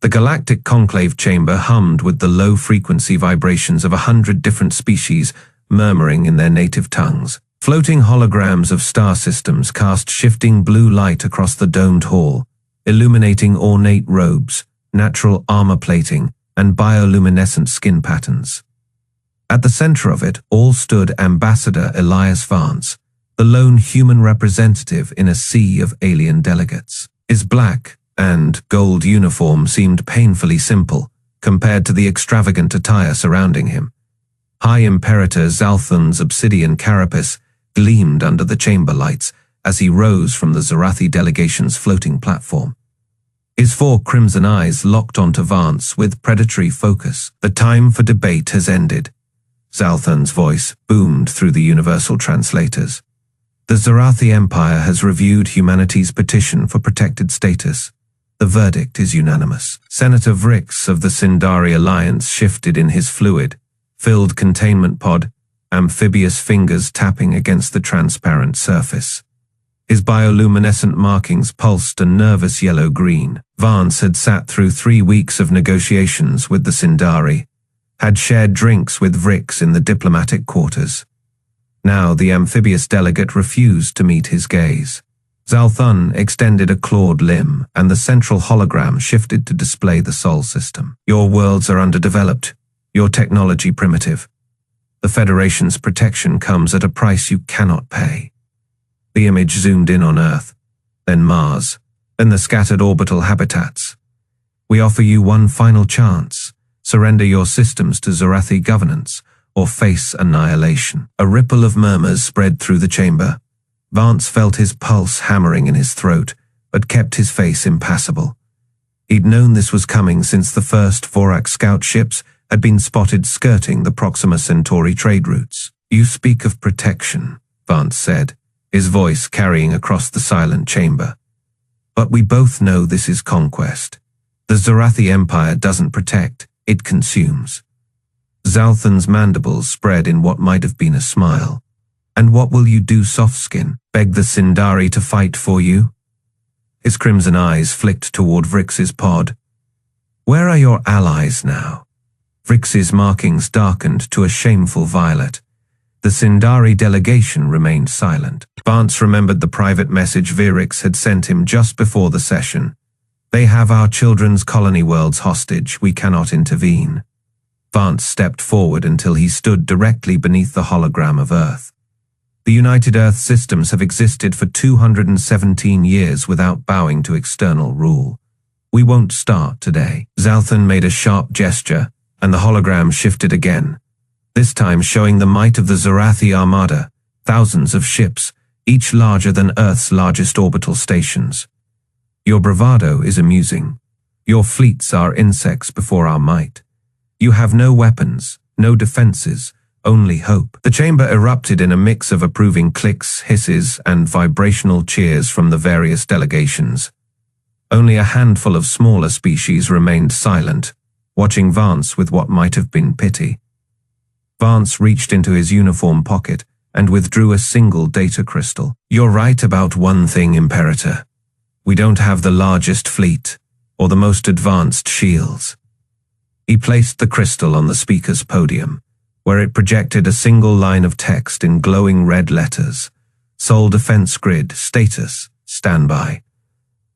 The galactic conclave chamber hummed with the low-frequency vibrations of 100 different species murmuring in their native tongues. Floating holograms of star systems cast shifting blue light across the domed hall, illuminating ornate robes, natural armor plating, and bioluminescent skin patterns. At the center of it all stood Ambassador Elias Vance, the lone human representative in a sea of alien delegates. His black and gold uniform seemed painfully simple compared to the extravagant attire surrounding him. High Imperator Zalthun's obsidian carapace gleamed under the chamber lights as he rose from the Zorathi delegation's floating platform. His 4 crimson eyes locked onto Vance with predatory focus. "The time for debate has ended," Zalthun's voice boomed through the universal translators. "The Zorathi Empire has reviewed humanity's petition for protected status. The verdict is unanimous." Senator Vrix of the Sindari Alliance shifted in his fluid-filled containment pod, amphibious fingers tapping against the transparent surface. His bioluminescent markings pulsed a nervous yellow-green. Vance had sat through 3 weeks of negotiations with the Sindari, had shared drinks with Vrix in the diplomatic quarters. Now the amphibious delegate refused to meet his gaze. Zalthun extended a clawed limb, and the central hologram shifted to display the Sol system. "Your worlds are underdeveloped, your technology primitive. The Federation's protection comes at a price you cannot pay." The image zoomed in on Earth, then Mars, then the scattered orbital habitats. "We offer you one final chance. Surrender your systems to Zorathi governance, or face annihilation." A ripple of murmurs spread through the chamber. Vance felt his pulse hammering in his throat, but kept his face impassible. He'd known this was coming since the first Vorak scout ships had been spotted skirting the Proxima Centauri trade routes. "You speak of protection," Vance said, his voice carrying across the silent chamber. "But we both know this is conquest. The Zorathi Empire doesn't protect, it consumes." Zalthun's mandibles spread in what might have been a smile. "And what will you do, Softskin? Beg the Sindari to fight for you?" His crimson eyes flicked toward Vrix's pod. "Where are your allies now?" Vrix's markings darkened to a shameful violet. The Sindari delegation remained silent. Vance remembered the private message Virix had sent him just before the session. "They have our children's colony worlds hostage. We cannot intervene." Vance stepped forward until he stood directly beneath the hologram of Earth. "The United Earth systems have existed for 217 years without bowing to external rule. We won't start today." Zalthun made a sharp gesture, and the hologram shifted again, this time showing the might of the Zorathi Armada, thousands of ships, each larger than Earth's largest orbital stations. "Your bravado is amusing. Your fleets are insects before our might. You have no weapons, no defenses, only hope." The chamber erupted in a mix of approving clicks, hisses, and vibrational cheers from the various delegations. Only a handful of smaller species remained silent, watching Vance with what might have been pity. Vance reached into his uniform pocket and withdrew a single data crystal. "You're right about one thing, Imperator. We don't have the largest fleet, or the most advanced shields." He placed the crystal on the speaker's podium, where it projected a single line of text in glowing red letters. "Sol Defense Grid, status, standby."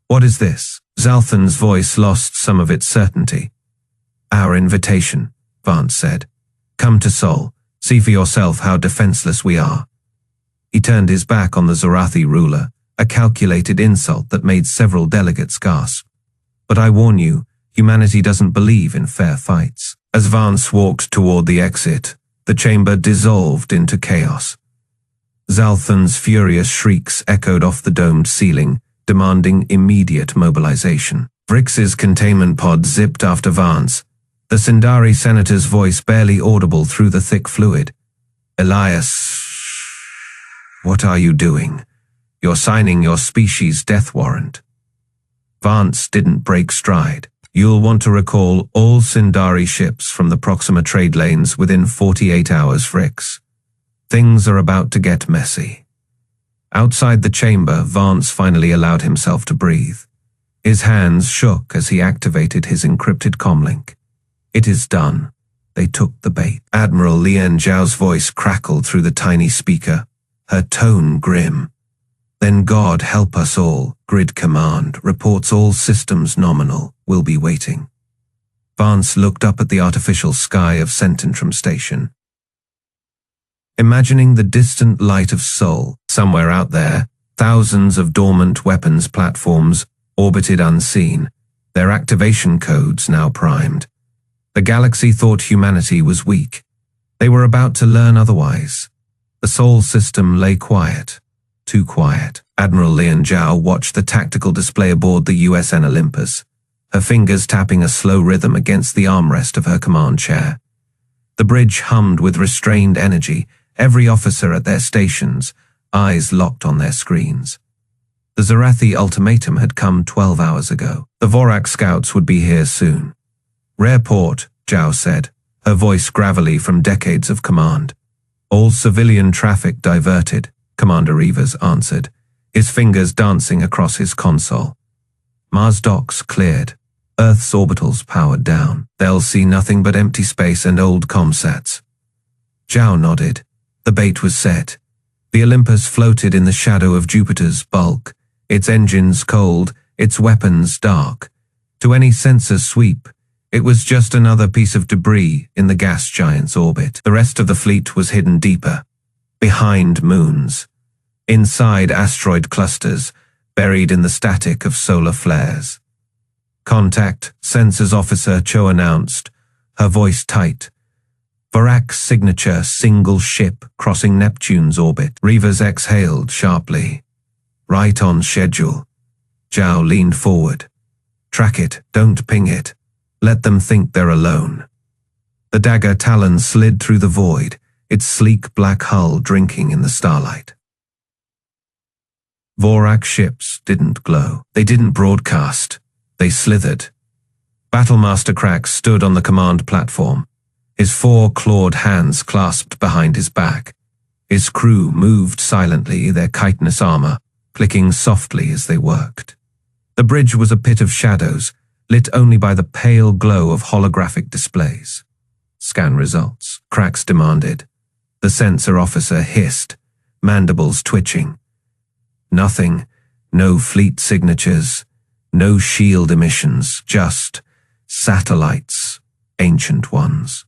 "What is this?" Zalthun's voice lost some of its certainty. "Our invitation," Vance said. "Come to Sol, see for yourself how defenseless we are." He turned his back on the Zorathi ruler, a calculated insult that made several delegates gasp. "But I warn you, humanity doesn't believe in fair fights." As Vance walked toward the exit, the chamber dissolved into chaos. Zalthun's furious shrieks echoed off the domed ceiling, demanding immediate mobilization. Vrix's containment pod zipped after Vance, the Sindari senator's voice barely audible through the thick fluid. "Elias, what are you doing? You're signing your species' death warrant." Vance didn't break stride. "You'll want to recall all Sindari ships from the Proxima trade lanes within 48 hours, Vrix. Things are about to get messy." Outside the chamber, Vance finally allowed himself to breathe. His hands shook as he activated his encrypted comlink. It is done. They took the bait. Admiral Lien Zhao's voice crackled through the tiny speaker, her tone grim. Then God help us all. Grid command reports all systems nominal. Will be waiting. Vance looked up at the artificial sky of Cententrum Station. Imagining the distant light of Sol, somewhere out there, thousands of dormant weapons platforms orbited unseen, their activation codes now primed. The galaxy thought humanity was weak. They were about to learn otherwise. The Sol system lay quiet. Too quiet. Admiral Lien Zhao watched the tactical display aboard the USN Olympus, her fingers tapping a slow rhythm against the armrest of her command chair. The bridge hummed with restrained energy, every officer at their stations, eyes locked on their screens. The Zorathi ultimatum had come 12 hours ago. The Vorak scouts would be here soon. Rare port, Zhao said, her voice gravelly from decades of command. All civilian traffic diverted, Commander Rivas answered, his fingers dancing across his console. Mars docks cleared. Earth's orbitals powered down. They'll see nothing but empty space and old comsats. Zhao nodded. The bait was set. The Olympus floated in the shadow of Jupiter's bulk, its engines cold, its weapons dark. To any sensor sweep, it was just another piece of debris in the gas giant's orbit. The rest of the fleet was hidden deeper, behind moons, inside asteroid clusters, buried in the static of solar flares. Contact, Sensors Officer Cho announced, her voice tight. Vorak's signature single ship crossing Neptune's orbit. Rivas exhaled sharply. Right on schedule. Zhao leaned forward. Track it, don't ping it. Let them think they're alone. The dagger Talon slid through the void, its sleek black hull drinking in the starlight. Vorak ships didn't glow. They didn't broadcast. They slithered. Battlemaster Crack stood on the command platform, his four clawed hands clasped behind his back. His crew moved silently, their chitinous armor clicking softly as they worked. The bridge was a pit of shadows, lit only by the pale glow of holographic displays. Scan results, Cracks demanded. The sensor officer hissed, mandibles twitching. Nothing, no fleet signatures, no shield emissions, just satellites, ancient ones.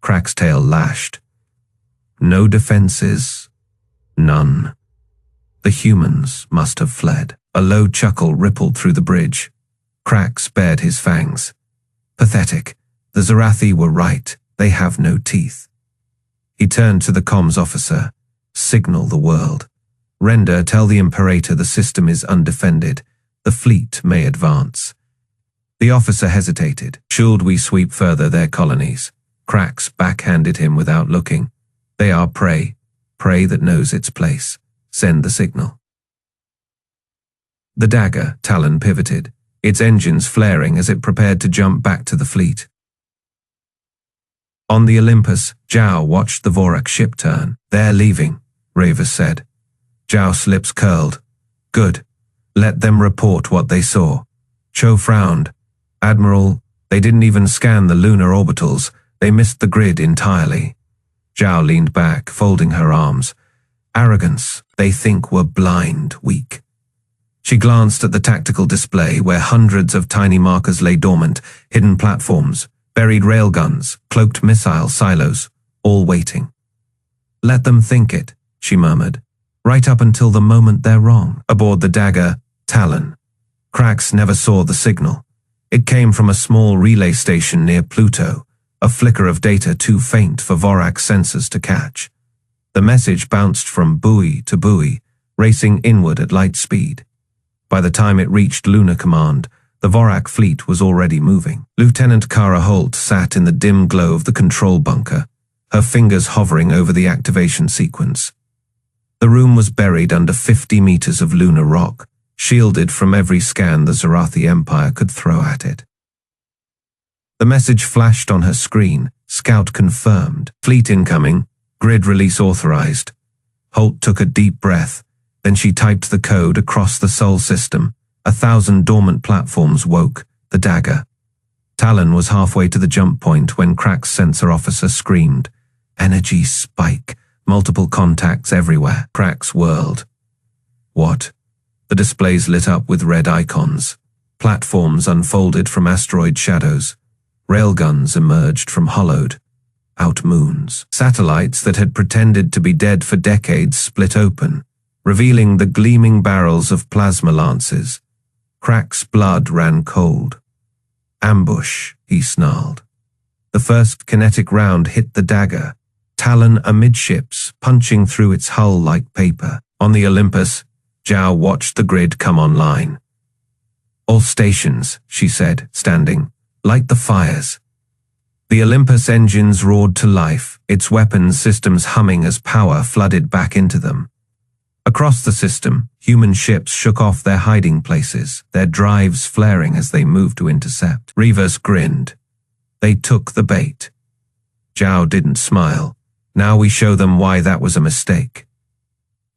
Crack's tail lashed. No defenses, none. The humans must have fled. A low chuckle rippled through the bridge. Cracks bared his fangs. Pathetic. The Zorathi were right. They have no teeth. He turned to the comms officer. Signal the world. Render, tell the Imperator the system is undefended. The fleet may advance. The officer hesitated. Should we sweep further their colonies? Cracks backhanded him without looking. They are prey. Prey that knows its place. Send the signal. The dagger, Talon pivoted, its engines flaring as it prepared to jump back to the fleet. On the Olympus, Zhao watched the Vorak ship turn. They're leaving, Rivas said. Zhao's lips curled. Good. Let them report what they saw. Cho frowned. Admiral, they didn't even scan the lunar orbitals. They missed the grid entirely. Zhao leaned back, folding her arms. Arrogance, they think we're blind, weak. She glanced at the tactical display where hundreds of tiny markers lay dormant, hidden platforms, buried railguns, cloaked missile silos, all waiting. Let them think it, she murmured, right up until the moment they're wrong. Aboard the dagger, Talon. Cracks never saw the signal. It came from a small relay station near Pluto, a flicker of data too faint for Vorak's sensors to catch. The message bounced from buoy to buoy, racing inward at light speed. By the time it reached Lunar Command, the Vorak fleet was already moving. Lieutenant Kara Holt sat in the dim glow of the control bunker, her fingers hovering over the activation sequence. The room was buried under 50 meters of lunar rock, shielded from every scan the Zorathi Empire could throw at it. The message flashed on her screen, Scout confirmed, fleet incoming, grid release authorized. Holt took a deep breath, then she typed the code across the Sol system, 1,000 dormant platforms woke, the dagger. Talon was halfway to the jump point when Crack's sensor officer screamed. Energy spike, multiple contacts everywhere. Crack's whirled. What? The displays lit up with red icons. Platforms unfolded from asteroid shadows. Railguns emerged from hollowed out moons. Satellites that had pretended to be dead for decades split open, revealing the gleaming barrels of plasma lances. Crack's blood ran cold. Ambush, he snarled. The first kinetic round hit the dagger, Talon amidships, punching through its hull like paper. On the Olympus, Zhao watched the grid come online. All stations, she said, standing. Light the fires. The Olympus engines roared to life, its weapons systems humming as power flooded back into them. Across the system, human ships shook off their hiding places, their drives flaring as they moved to intercept. Reavers grinned. They took the bait. Zhao didn't smile. Now we show them why that was a mistake.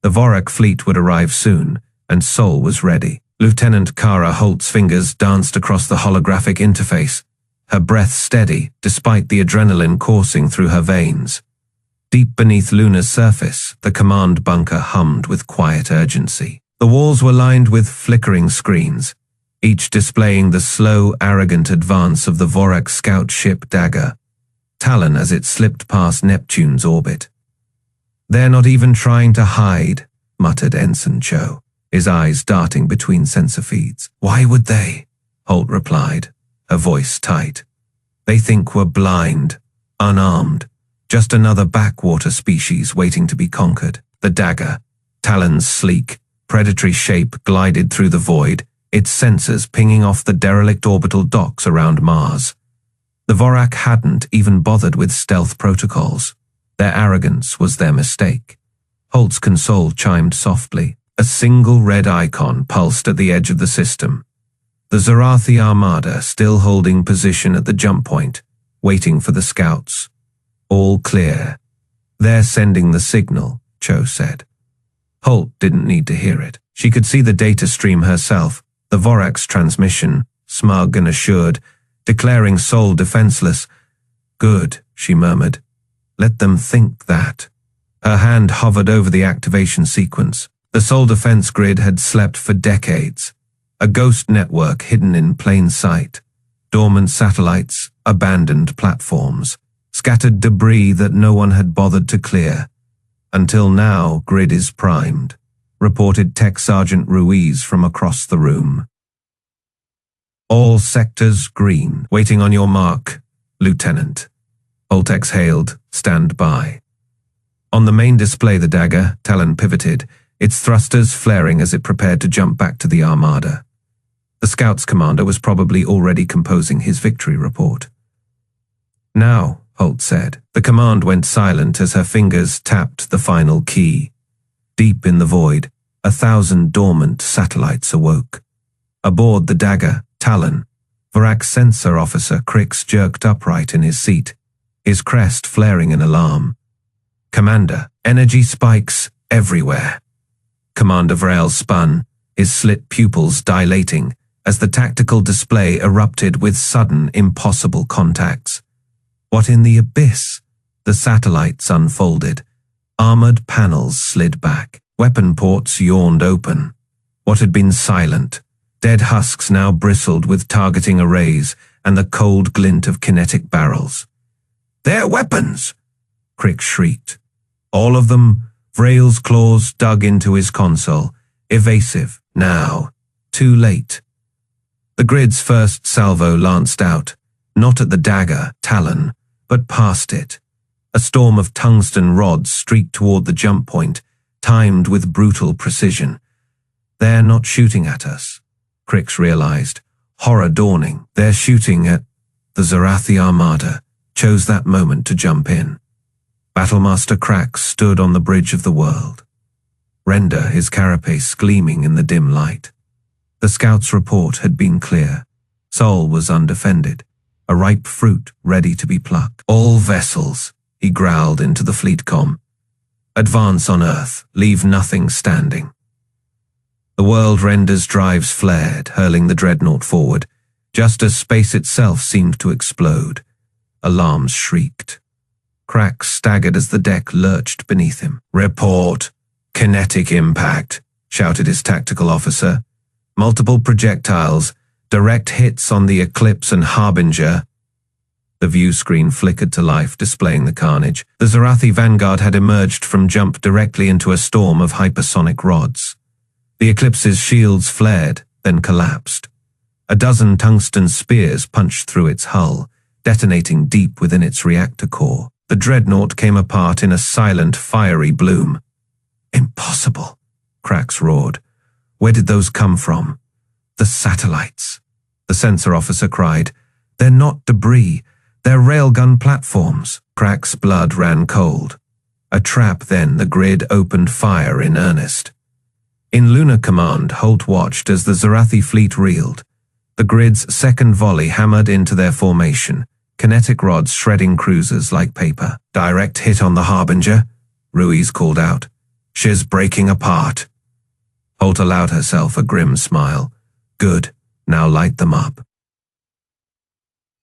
The Vorak fleet would arrive soon, and Sol was ready. Lieutenant Kara Holt's fingers danced across the holographic interface, her breath steady despite the adrenaline coursing through her veins. Deep beneath Luna's surface, the command bunker hummed with quiet urgency. The walls were lined with flickering screens, each displaying the slow, arrogant advance of the Vorak scout ship Dagger, Talon as it slipped past Neptune's orbit. They're not even trying to hide, muttered Ensign Cho, his eyes darting between sensor feeds. Why would they? Holt replied, her voice tight. They think we're blind, unarmed, just another backwater species waiting to be conquered. The Dagger, Talon's sleek, predatory shape glided through the void, its sensors pinging off the derelict orbital docks around Mars. The Vorak hadn't even bothered with stealth protocols. Their arrogance was their mistake. Holt's console chimed softly. A single red icon pulsed at the edge of the system. The Zorathi Armada still holding position at the jump point, waiting for the scouts. All clear. They're sending the signal, Cho said. Holt didn't need to hear it. She could see the data stream herself, the Vorak's transmission, smug and assured, declaring Sol defenseless. Good, she murmured. Let them think that. Her hand hovered over the activation sequence. The Sol defense grid had slept for decades. A ghost network hidden in plain sight. Dormant satellites, abandoned platforms, scattered debris that no one had bothered to clear. Until now, grid is primed, reported Tech Sergeant Ruiz from across the room. All sectors green. Waiting on your mark, Lieutenant. Holt exhaled, stand by. On the main display, the Dagger, Talon pivoted, its thrusters flaring as it prepared to jump back to the Armada. The Scouts commander was probably already composing his victory report. Now, Holt said. The command went silent as her fingers tapped the final key. Deep in the void, 1,000 dormant satellites awoke. Aboard the Dagger, Talon, Vorak's sensor officer Crix jerked upright in his seat, his crest flaring in alarm. Commander, energy spikes everywhere. Commander Vrel spun, his slit pupils dilating, as the tactical display erupted with sudden, impossible contacts. What in the abyss? The satellites unfolded. Armored panels slid back. Weapon ports yawned open. What had been silent, dead husks now bristled with targeting arrays and the cold glint of kinetic barrels. They're weapons! Crick shrieked. All of them. Vrel's claws dug into his console, evasive, now, too late. The grid's first salvo lanced out, not at the Dagger, Talon, but past it. A storm of tungsten rods streaked toward the jump point, timed with brutal precision. They're not shooting at us, Crix realized, horror dawning. They're shooting at the Zorathi Armada, chose that moment to jump in. Battlemaster Crack stood on the bridge of the world. Render, his carapace gleaming in the dim light. The scout's report had been clear. Sol was undefended, a ripe fruit ready to be plucked. All vessels, he growled into the fleet comm. Advance on Earth, leave nothing standing. The world render's drives flared, hurling the dreadnought forward, just as space itself seemed to explode. Alarms shrieked. Crax staggered as the deck lurched beneath him. "Report! Kinetic impact!" shouted his tactical officer. "Multiple projectiles, direct hits on the Eclipse and Harbinger." The view screen flickered to life, displaying the carnage. The Zorathi vanguard had emerged from jump directly into a storm of hypersonic rods. The Eclipse's shields flared, then collapsed. A dozen tungsten spears punched through its hull, detonating deep within its reactor core. The dreadnought came apart in a silent, fiery bloom. "Impossible," Crax roared. "Where did those come from?" "The satellites," the sensor officer cried. "They're not debris. They're railgun platforms." Crax's blood ran cold. A trap, then the grid opened fire in earnest. In Lunar Command, Holt watched as the Zorathi fleet reeled. The grid's second volley hammered into their formation, kinetic rods shredding cruisers like paper. "Direct hit on the Harbinger," Ruiz called out. "She's breaking apart." Holt allowed herself a grim smile. "Good, now light them up."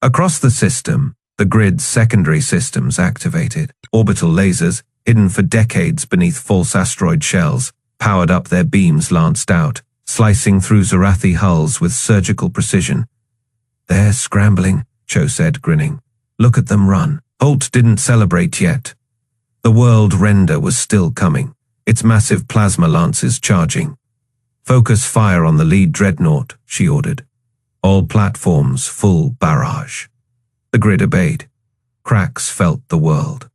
Across the system, the grid's secondary systems activated. Orbital lasers, hidden for decades beneath false asteroid shells, powered up. Their beams lanced out, slicing through Zorathi hulls with surgical precision. "They're scrambling," Cho said, grinning. "Look at them run." Holt didn't celebrate yet. The world render was still coming, its massive plasma lances charging. "Focus fire on the lead dreadnought," she ordered. "All platforms, full barrage." The grid obeyed. Crax felt the world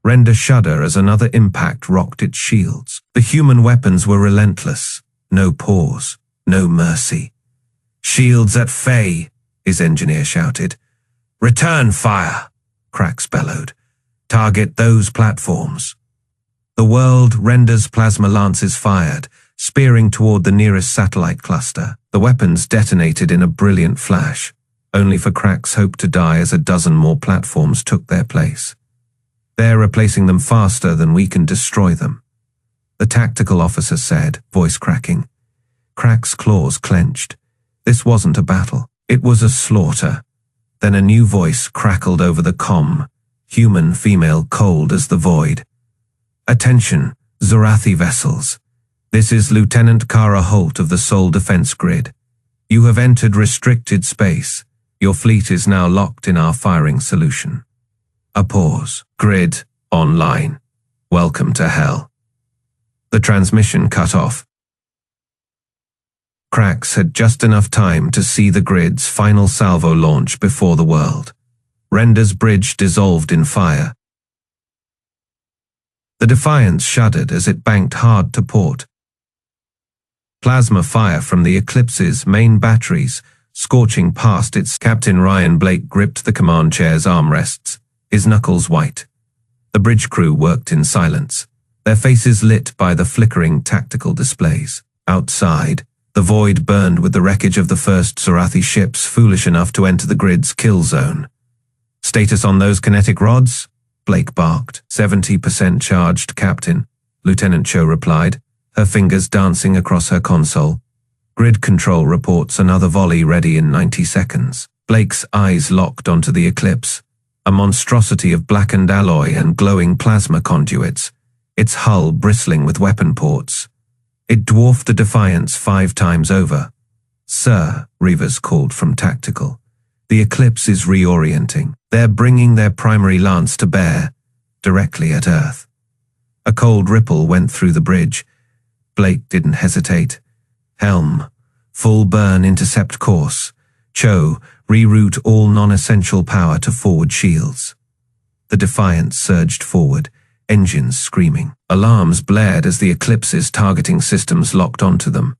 render shudder as another impact rocked its shields. The human weapons were relentless. No pause, no mercy. "Shields at Faye," his engineer shouted. "Return fire," Crax bellowed. "Target those platforms." The world render's plasma lances fired, spearing toward the nearest satellite cluster. The weapons detonated in a brilliant flash, only for Crax hope to die as a dozen more platforms took their place. "They're replacing them faster than we can destroy them," the tactical officer said, voice cracking. Crax's claws clenched. This wasn't a battle. It was a slaughter. Then a new voice crackled over the comm, human, female, cold as the void. "Attention, Zorathi vessels. This is Lieutenant Kara Holt of the Sol Defense Grid. You have entered restricted space. Your fleet is now locked in our firing solution." A pause. "Grid, online. Welcome to hell." The transmission cut off. Crax had just enough time to see the grid's final salvo launch before the world. Render's bridge dissolved in fire. The Defiance shuddered as it banked hard to port. Plasma fire from the Eclipse's main batteries, scorching past its. Captain Ryan Blake gripped the command chair's armrests, his knuckles white. The bridge crew worked in silence, their faces lit by the flickering tactical displays. Outside, the void burned with the wreckage of the first Zorathi ships foolish enough to enter the grid's kill zone. "Status on those kinetic rods?" Blake barked. 70% charged, Captain," Lieutenant Cho replied, her fingers dancing across her console. "Grid control reports another volley ready in 90 seconds. Blake's eyes locked onto the Eclipse, a monstrosity of blackened alloy and glowing plasma conduits, its hull bristling with weapon ports. It dwarfed the Defiance 5 times over. "Sir," Rivas called from tactical, "the Eclipse is reorienting. They're bringing their primary lance to bear, directly at Earth." A cold ripple went through the bridge. Blake didn't hesitate. "Helm, full burn, intercept course. Cho, reroute all non-essential power to forward shields." The Defiance surged forward, engines screaming. Alarms blared as the Eclipse's targeting systems locked onto them.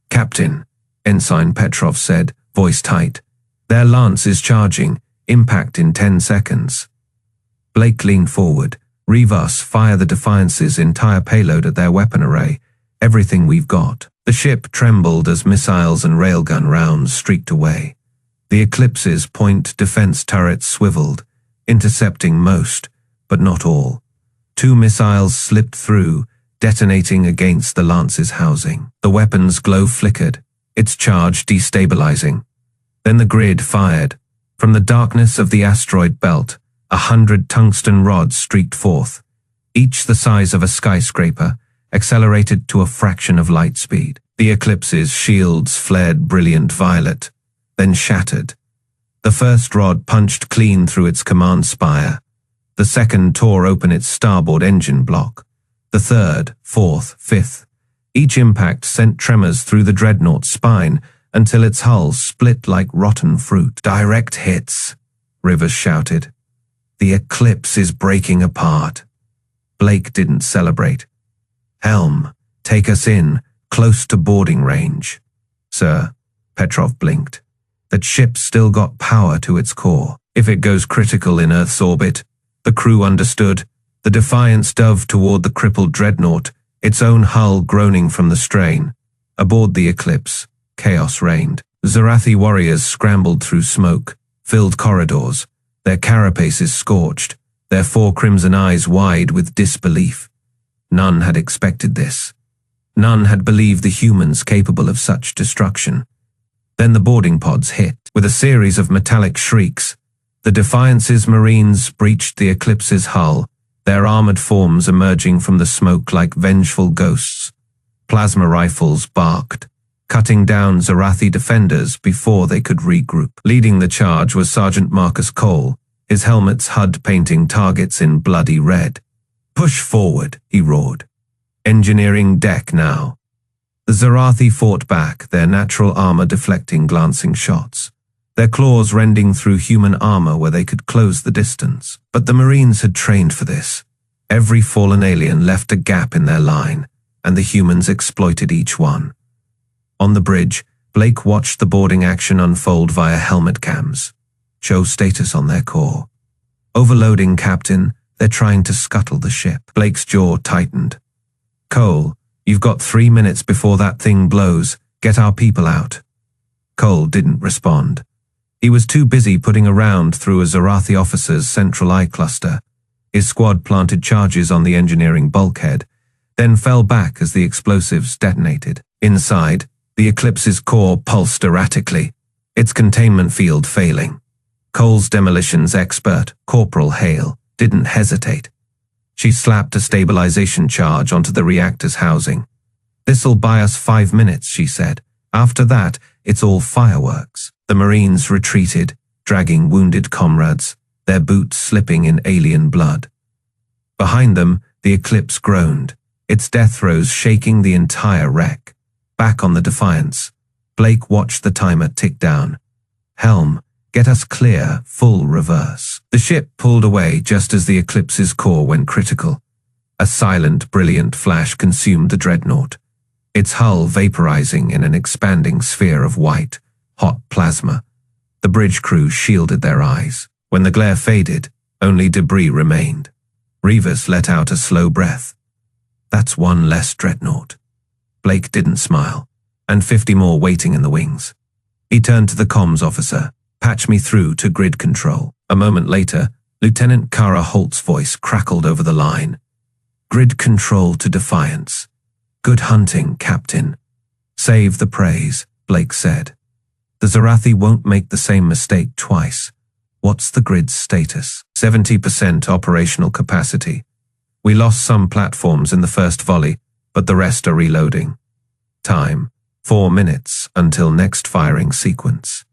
"Captain," Ensign Petrov said, voice tight. "Their lance is charging. Impact in 10 seconds. Blake leaned forward. "Rivas, fire the Defiance's entire payload at their weapon array. Everything we've got." The ship trembled as missiles and railgun rounds streaked away. The Eclipse's point defense turrets swiveled, intercepting most, but not all. 2 missiles slipped through, detonating against the Lance's housing. The weapon's glow flickered, its charge destabilizing. Then the grid fired. From the darkness of the asteroid belt, 100 tungsten rods streaked forth, each the size of a skyscraper, accelerated to a fraction of light speed. The Eclipse's shields flared brilliant violet, then shattered. The first rod punched clean through its command spire. The second tore open its starboard engine block. The third, fourth, fifth. Each impact sent tremors through the dreadnought's spine until its hull split like rotten fruit. Direct hits, Rivers shouted. The Eclipse is breaking apart. Blake didn't celebrate. Helm, take us in, close to boarding range. Sir, Petrov blinked. That ship's still got power to its core. If it goes critical in Earth's orbit, the crew understood. The Defiance dove toward the crippled dreadnought, its own hull groaning from the strain. Aboard the Eclipse, chaos reigned. Zorathi warriors scrambled through smoke, filled corridors, their carapaces scorched, their 4 crimson eyes wide with disbelief. None had expected this. None had believed the humans capable of such destruction. Then the boarding pods hit. With a series of metallic shrieks, the Defiance's marines breached the Eclipse's hull, their armored forms emerging from the smoke like vengeful ghosts. Plasma rifles barked, cutting down Zorathi defenders before they could regroup. Leading the charge was Sergeant Marcus Cole, his helmet's HUD painting targets in bloody red. Push forward, he roared. Engineering deck now. The Zorathi fought back, their natural armor deflecting glancing shots, their claws rending through human armor where they could close the distance. But the Marines had trained for this. Every fallen alien left a gap in their line, and the humans exploited each one. On the bridge, Blake watched the boarding action unfold via helmet cams. Show status on their core. Overloading, Captain. They're trying to scuttle the ship. Blake's jaw tightened. Cole, you've got 3 minutes before that thing blows. Get our people out. Cole didn't respond. He was too busy putting a round through a Zorathi officer's central eye cluster. His squad planted charges on the engineering bulkhead, then fell back as the explosives detonated. Inside, the Eclipse's core pulsed erratically, its containment field failing. Cole's demolitions expert, Corporal Hale, didn't hesitate. She slapped a stabilization charge onto the reactor's housing. "This'll buy us 5 minutes," she said. "After that, it's all fireworks." The Marines retreated, dragging wounded comrades, their boots slipping in alien blood. Behind them, the Eclipse groaned, its death throes shaking the entire wreck. Back on the Defiance, Blake watched the timer tick down. "Helm, get us clear, full reverse." The ship pulled away just as the Eclipse's core went critical. A silent, brilliant flash consumed the dreadnought, its hull vaporizing in an expanding sphere of white, hot plasma. The bridge crew shielded their eyes. When the glare faded, only debris remained. Rivers let out a slow breath. "That's one less dreadnought." Blake didn't smile, and 50 more waiting in the wings. He turned to the comms officer. "Patch me through to grid control." A moment later, Lieutenant Kara Holt's voice crackled over the line. "Grid control to Defiance. Good hunting, Captain." "Save the praise," Blake said. "The Zorathi won't make the same mistake twice." "What's the grid's status?" 70% operational capacity. "We lost some platforms in the first volley, but the rest are reloading." "Time, 4 minutes until next firing sequence."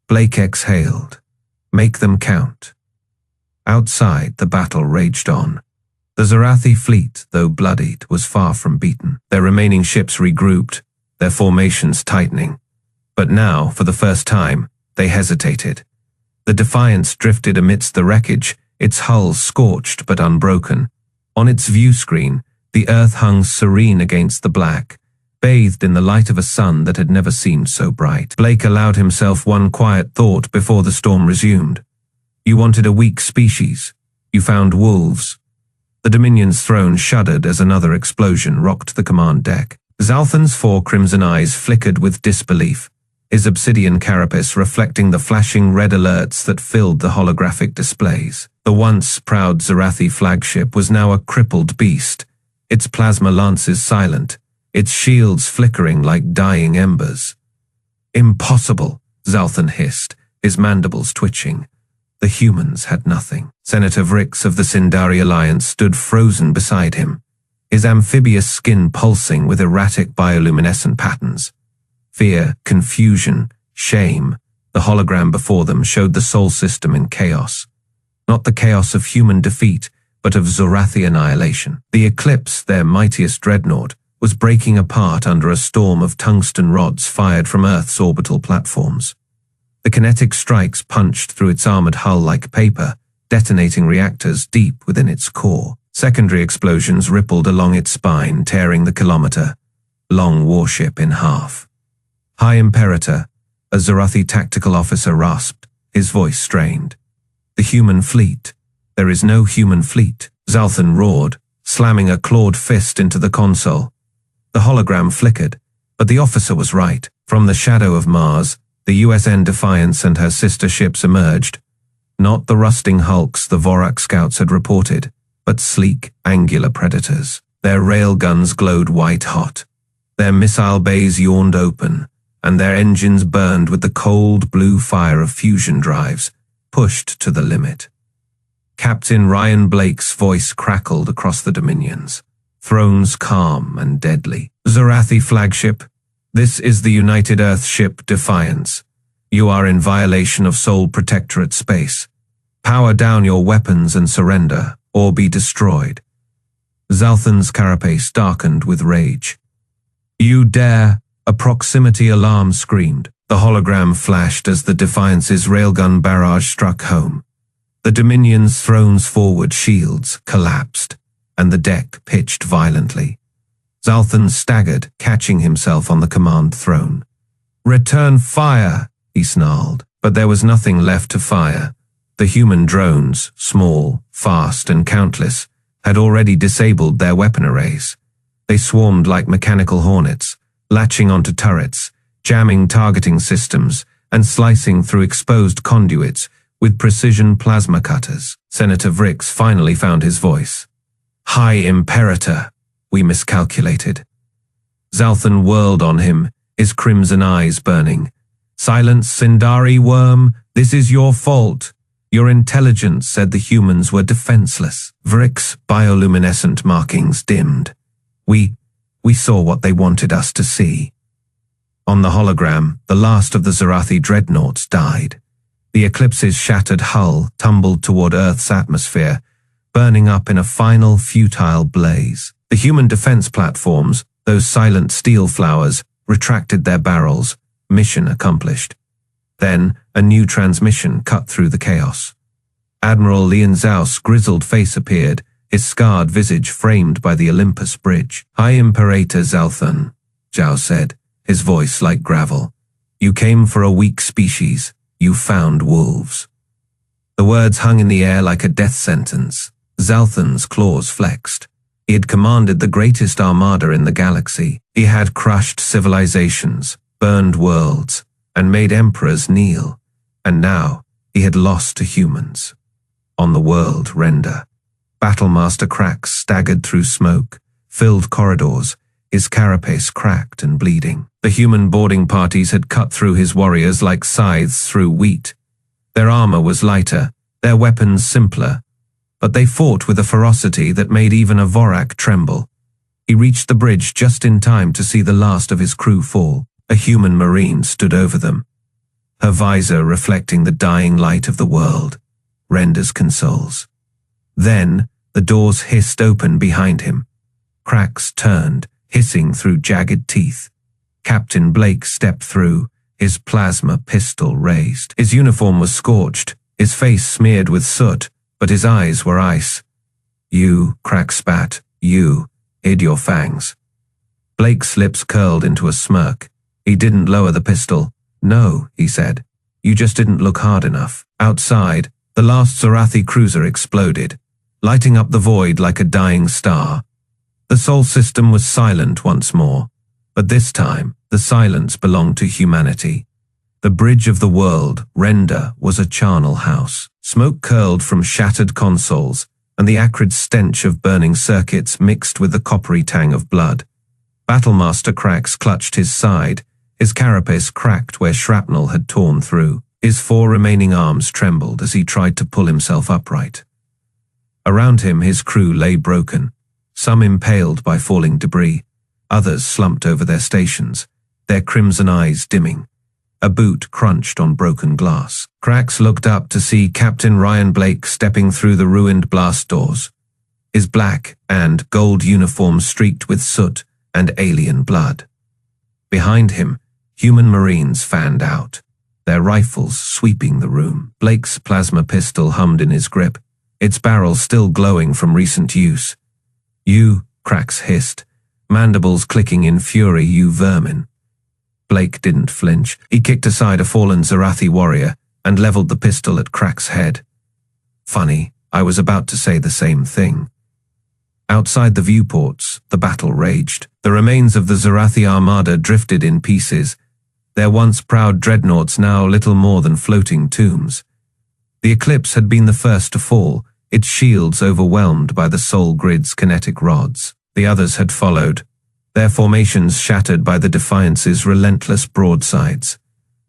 Blake exhaled. "Make them count." Outside, the battle raged on. The Zorathi fleet, though bloodied, was far from beaten. Their remaining ships regrouped, their formations tightening. But now, for the first time, they hesitated. The Defiance drifted amidst the wreckage, its hull scorched but unbroken. On its view screen, the Earth hung serene against the black, bathed in the light of a sun that had never seemed so bright. Blake allowed himself one quiet thought before the storm resumed. "You wanted a weak species. You found wolves." The Dominion's throne shuddered as another explosion rocked the command deck. Zalthan's 4 crimson eyes flickered with disbelief, his obsidian carapace reflecting the flashing red alerts that filled the holographic displays. The once proud Zorathi flagship was now a crippled beast, its plasma lances silent, its shields flickering like dying embers. Impossible, Zalthan hissed, his mandibles twitching. The humans had nothing. Senator Vrix of the Sindari Alliance stood frozen beside him, his amphibious skin pulsing with erratic bioluminescent patterns. Fear, confusion, shame. The hologram before them showed the Sol system in chaos. Not the chaos of human defeat, but of Zorathi annihilation. The Eclipse, their mightiest dreadnought, was breaking apart under a storm of tungsten rods fired from Earth's orbital platforms. The kinetic strikes punched through its armored hull like paper, detonating reactors deep within its core. Secondary explosions rippled along its spine, tearing the kilometer-long warship in half. High Imperator, a Zorathi tactical officer rasped, his voice strained. The human fleet. There is no human fleet, Zalthan roared, slamming a clawed fist into the console. The hologram flickered, but the officer was right. From the shadow of Mars, the UESN Defiance and her sister ships emerged. Not the rusting hulks the Vorak scouts had reported, but sleek, angular predators. Their railguns glowed white-hot. Their missile bays yawned open, and their engines burned with the cold blue fire of fusion drives, pushed to the limit. Captain Ryan Blake's voice crackled across the dominions, thrones calm and deadly. Zorathi flagship, this is the United Earth ship Defiance. You are in violation of Sol Protectorate space. Power down your weapons and surrender, or be destroyed. Zalthan's carapace darkened with rage. You dare! A proximity alarm screamed. The hologram flashed as the Defiance's railgun barrage struck home. The Dominion's thrones forward shields collapsed, and the deck pitched violently. Zalthan staggered, catching himself on the command throne. Return fire, he snarled, but there was nothing left to fire. The human drones, small, fast, and countless, had already disabled their weapon arrays. They swarmed like mechanical hornets, latching onto turrets, jamming targeting systems, and slicing through exposed conduits with precision plasma cutters. Senator Vrix finally found his voice. High Imperator, we miscalculated. Zalthan whirled on him, his crimson eyes burning. Silence, Sindari worm, this is your fault. Your intelligence said the humans were defenseless. Vrix's bioluminescent markings dimmed. We saw what they wanted us to see. On the hologram, the last of the Zorathi dreadnoughts died. The Eclipse's shattered hull tumbled toward Earth's atmosphere, burning up in a final, futile blaze. The human defense platforms, those silent steel flowers, retracted their barrels, mission accomplished. Then, a new transmission cut through the chaos. Admiral Lian Zhao's grizzled face appeared, his scarred visage framed by the Olympus bridge. High Imperator Zalthan, Zhao said, his voice like gravel. You came for a weak species. You found wolves. The words hung in the air like a death sentence. Zalthan's claws flexed. He had commanded the greatest armada in the galaxy. He had crushed civilizations, burned worlds, and made emperors kneel. And now he had lost to humans. On the world render. Battlemaster Krax staggered through smoke, filled corridors, his carapace cracked and bleeding. The human boarding parties had cut through his warriors like scythes through wheat. Their armor was lighter, their weapons simpler, but they fought with a ferocity that made even a Vorak tremble. He reached the bridge just in time to see the last of his crew fall. A human marine stood over them, her visor reflecting the dying light of the world. Render's consoles. Then, the doors hissed open behind him. Cracks turned, hissing through jagged teeth. Captain Blake stepped through, his plasma pistol raised. His uniform was scorched, his face smeared with soot, but his eyes were ice. You, Crack spat, you, hid your fangs. Blake's lips curled into a smirk. He didn't lower the pistol. No, he said. You just didn't look hard enough. Outside, the last Zorathi cruiser exploded, lighting up the void like a dying star. The Sol system was silent once more, but this time the silence belonged to humanity. The bridge of the world, Render, was a charnel house. Smoke curled from shattered consoles, and the acrid stench of burning circuits mixed with the coppery tang of blood. Battlemaster Krax clutched his side, his carapace cracked where shrapnel had torn through. His 4 remaining arms trembled as he tried to pull himself upright. Around him his crew lay broken, some impaled by falling debris, others slumped over their stations, their crimson eyes dimming. A boot crunched on broken glass. Krax looked up to see Captain Ryan Blake stepping through the ruined blast doors, his black and gold uniform streaked with soot and alien blood. Behind him, human Marines fanned out, their rifles sweeping the room. Blake's plasma pistol hummed in his grip, its barrel still glowing from recent use. "You," Krax hissed, mandibles clicking in fury, "you vermin." Blake didn't flinch. He kicked aside a fallen Zorathi warrior and leveled the pistol at Krax's head. Funny, I was about to say the same thing. Outside the viewports, the battle raged. The remains of the Zorathi armada drifted in pieces, their once proud dreadnoughts now little more than floating tombs. The Eclipse had been the first to fall, its shields overwhelmed by the Sol Grid's kinetic rods. The others had followed, their formations shattered by the Defiance's relentless broadsides.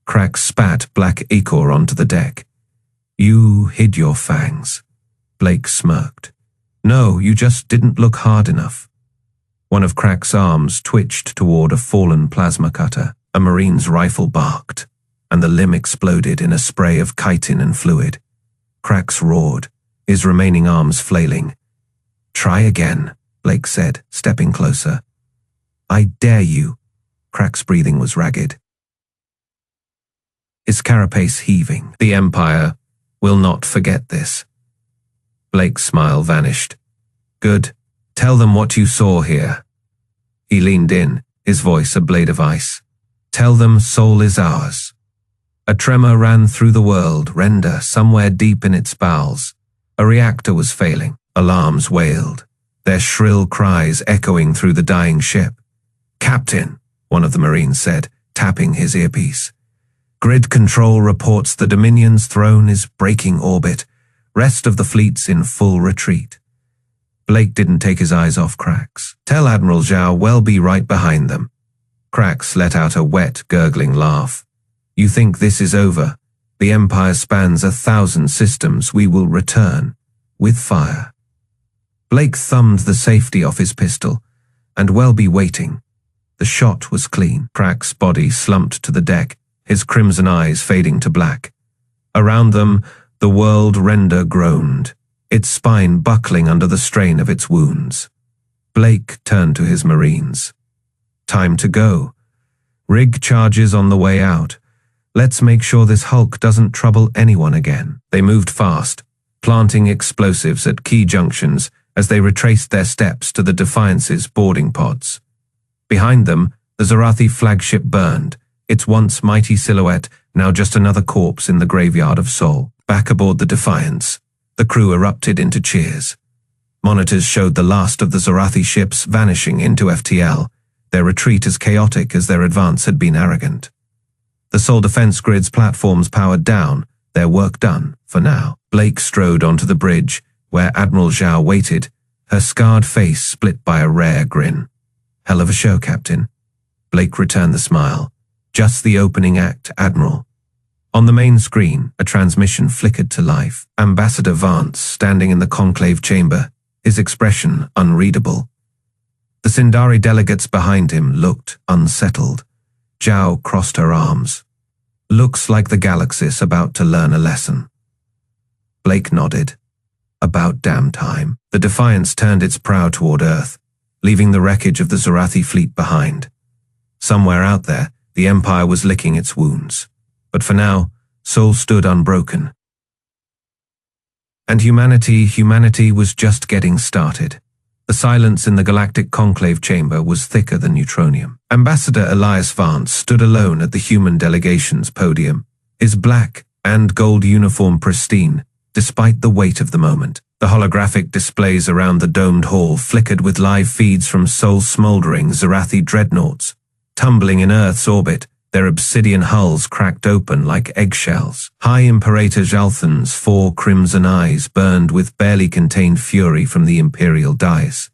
Krax spat black ichor onto the deck. "You hid your fangs." Blake smirked. "No, you just didn't look hard enough." One of Krax's arms twitched toward a fallen plasma cutter. A Marine's rifle barked, and the limb exploded in a spray of chitin and fluid. Krax roared, his remaining arms flailing. "Try again," Blake said, stepping closer. "I dare you." Krax's breathing was ragged, his carapace heaving. "The Empire will not forget this." Blake's smile vanished. "Good. Tell them what you saw here." He leaned in, his voice a blade of ice. "Tell them Sol is ours." A tremor ran through the world, Render somewhere deep in its bowels. A reactor was failing. Alarms wailed, their shrill cries echoing through the dying ship. "Captain," one of the Marines said, tapping his earpiece. "Grid control reports the Dominion's throne is breaking orbit. Rest of the fleet's in full retreat." Blake didn't take his eyes off Krax. "Tell Admiral Zhao we'll be right behind them." Krax let out a wet, gurgling laugh. "You think this is over? The Empire spans 1,000 systems. We will return. With fire." Blake thumbed the safety off his pistol, and we'll be waiting. The shot was clean. Krax's body slumped to the deck, his crimson eyes fading to black. Around them, the world Render groaned, its spine buckling under the strain of its wounds. Blake turned to his Marines. "Time to go. Rig charges on the way out. Let's make sure this Hulk doesn't trouble anyone again." They moved fast, planting explosives at key junctions as they retraced their steps to the Defiance's boarding pods. Behind them, the Zorathi flagship burned, its once mighty silhouette now just another corpse in the graveyard of Sol. Back aboard the Defiance, the crew erupted into cheers. Monitors showed the last of the Zorathi ships vanishing into FTL, their retreat as chaotic as their advance had been arrogant. The Sol defense grid's platforms powered down, their work done, for now. Blake strode onto the bridge, where Admiral Zhao waited, her scarred face split by a rare grin. "Hell of a show, Captain." Blake returned the smile. "Just the opening act, Admiral." On the main screen, a transmission flickered to life. Ambassador Vance standing in the conclave chamber, his expression unreadable. The Sindari delegates behind him looked unsettled. Zhao crossed her arms. "Looks like the galaxy's about to learn a lesson." Blake nodded. "About damn time." The Defiance turned its prow toward Earth, leaving the wreckage of the Zorathi fleet behind. Somewhere out there, the Empire was licking its wounds. But for now, Sol stood unbroken. And humanity was just getting started. The silence in the Galactic conclave chamber was thicker than neutronium. Ambassador Elias Vance stood alone at the human delegation's podium, his black and gold uniform pristine, despite the weight of the moment. The holographic displays around the domed hall flickered with live feeds from Sol's smoldering Zorathi dreadnoughts, tumbling in Earth's orbit, their obsidian hulls cracked open like eggshells. High Imperator Zalthan's 4 crimson eyes burned with barely contained fury from the imperial dais.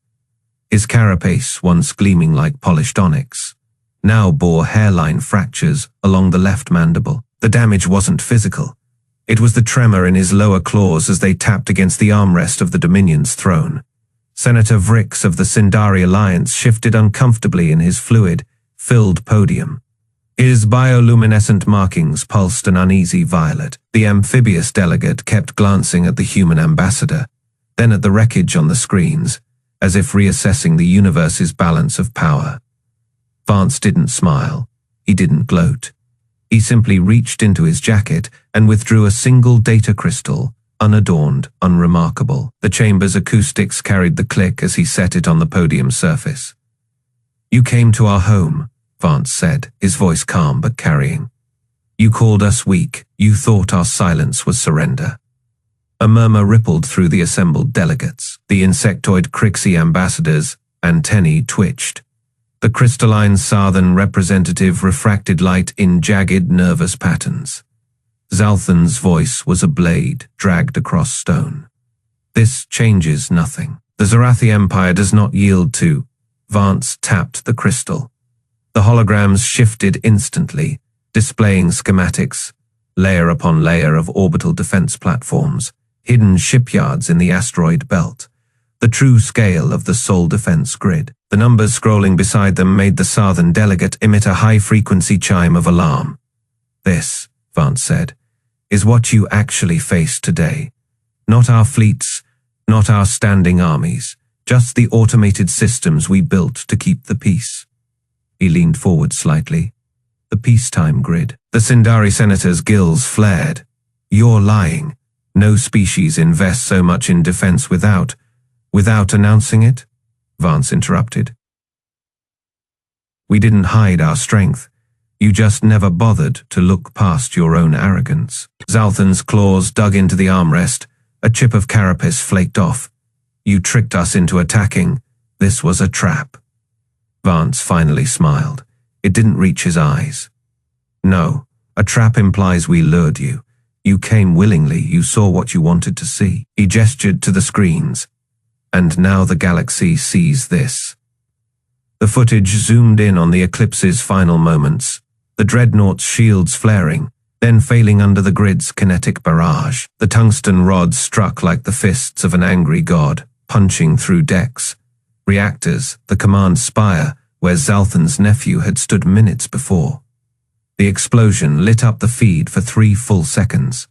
His carapace, once gleaming like polished onyx, now bore hairline fractures along the left mandible. The damage wasn't physical. It was the tremor in his lower claws as they tapped against the armrest of the Dominion's throne. Senator Vrix of the Sindari Alliance shifted uncomfortably in his fluid-filled podium. His bioluminescent markings pulsed an uneasy violet. The amphibious delegate kept glancing at the human ambassador, then at the wreckage on the screens, as if reassessing the universe's balance of power. Vance didn't smile. He didn't gloat. He simply reached into his jacket and withdrew a single data crystal, unadorned, unremarkable. The chamber's acoustics carried the click as he set it on the podium surface. "You came to our home," Vance said, his voice calm but carrying. "You called us weak. You thought our silence was surrender." A murmur rippled through the assembled delegates. The insectoid Crixie ambassador's antennae twitched. The crystalline Sarthan representative refracted light in jagged, nervous patterns. Zalthan's voice was a blade dragged across stone. "This changes nothing. The Zorathi Empire does not yield to..." Vance tapped the crystal. The holograms shifted instantly, displaying schematics, layer upon layer of orbital defense platforms, hidden shipyards in the asteroid belt, the true scale of the Sol defense grid. The numbers scrolling beside them made the Sarthan delegate emit a high-frequency chime of alarm. "This," Vance said, "is what you actually face today. Not our fleets, not our standing armies, just the automated systems we built to keep the peace." He leaned forward slightly. "The peacetime grid." The Sindari senator's gills flared. "You're lying. No species invests so much in defense without announcing it?" Vance interrupted. "We didn't hide our strength. You just never bothered to look past your own arrogance." Zalthan's claws dug into the armrest. A chip of carapace flaked off. "You tricked us into attacking. This was a trap." Vance finally smiled. It didn't reach his eyes. "No, a trap implies we lured you. You came willingly, you saw what you wanted to see." He gestured to the screens. "And now the galaxy sees this." The footage zoomed in on the Eclipse's final moments, the dreadnought's shields flaring, then failing under the grid's kinetic barrage. The tungsten rods struck like the fists of an angry god, punching through decks. Reactors, the command spire, where Zalthan's nephew had stood minutes before. The explosion lit up the feed for 3 full seconds.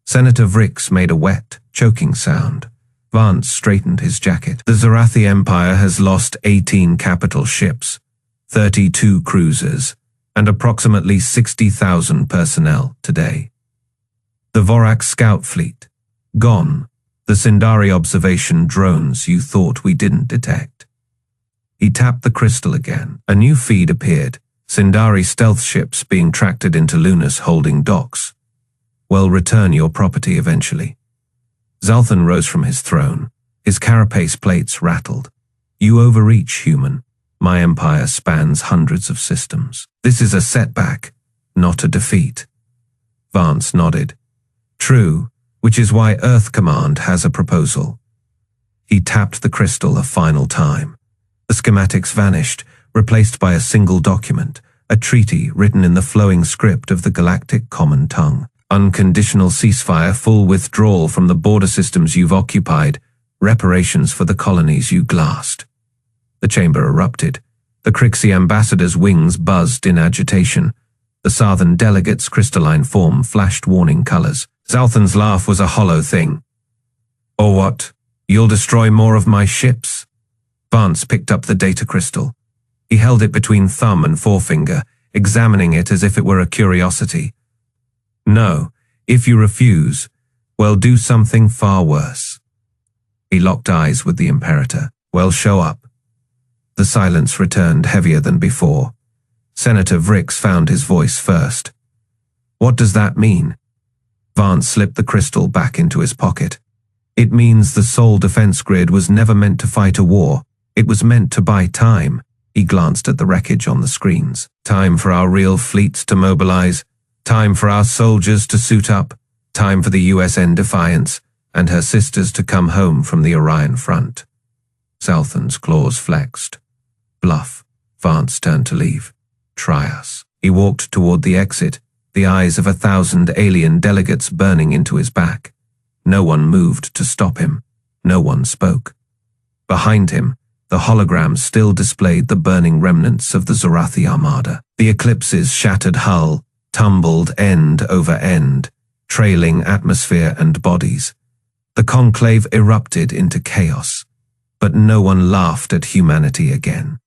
Senator Vrix made a wet, choking sound. Vance straightened his jacket. The Zorathi Empire has lost 18 capital ships, 32 cruisers, and approximately 60,000 personnel today. The Vorak scout fleet, gone. The Sindari observation drones you thought we didn't detect. He tapped the crystal again. A new feed appeared, Sindari stealth ships being tracked into Lunas holding docks. "Well, return your property eventually." Zalthan rose from his throne. His carapace plates rattled. "You overreach, human. My empire spans hundreds of systems. This is a setback, not a defeat." Vance nodded. "True, which is why Earth Command has a proposal." He tapped the crystal a final time. The schematics vanished, replaced by a single document, a treaty written in the flowing script of the Galactic common tongue. "Unconditional ceasefire, full withdrawal from the border systems you've occupied, reparations for the colonies you glassed." The chamber erupted. The Crixie ambassador's wings buzzed in agitation. The Sarthan delegate's crystalline form flashed warning colors. Zalthan's laugh was a hollow thing. "Or what? You'll destroy more of my ships?" Vance picked up the data crystal. He held it between thumb and forefinger, examining it as if it were a curiosity. "No, if you refuse, well, do something far worse." He locked eyes with the Imperator. "Well, show up." The silence returned heavier than before. Senator Vrix found his voice first. "What does that mean?" Vance slipped the crystal back into his pocket. "It means the Sol defense grid was never meant to fight a war. It was meant to buy time." He glanced at the wreckage on the screens. Time for our real fleets to mobilize. Time for our soldiers to suit up. Time for the USN Defiance and her sisters to come home from the Orion front. Salthan's claws flexed. Bluff. Vance turned to leave. Try us. He walked toward the exit, the eyes of 1,000 alien delegates burning into his back. No one moved to stop him. No one spoke. Behind him, the holograms still displayed the burning remnants of the Zorathi Armada. The Eclipse's shattered hull tumbled end over end, trailing atmosphere and bodies. The conclave erupted into chaos, but no one laughed at humanity again.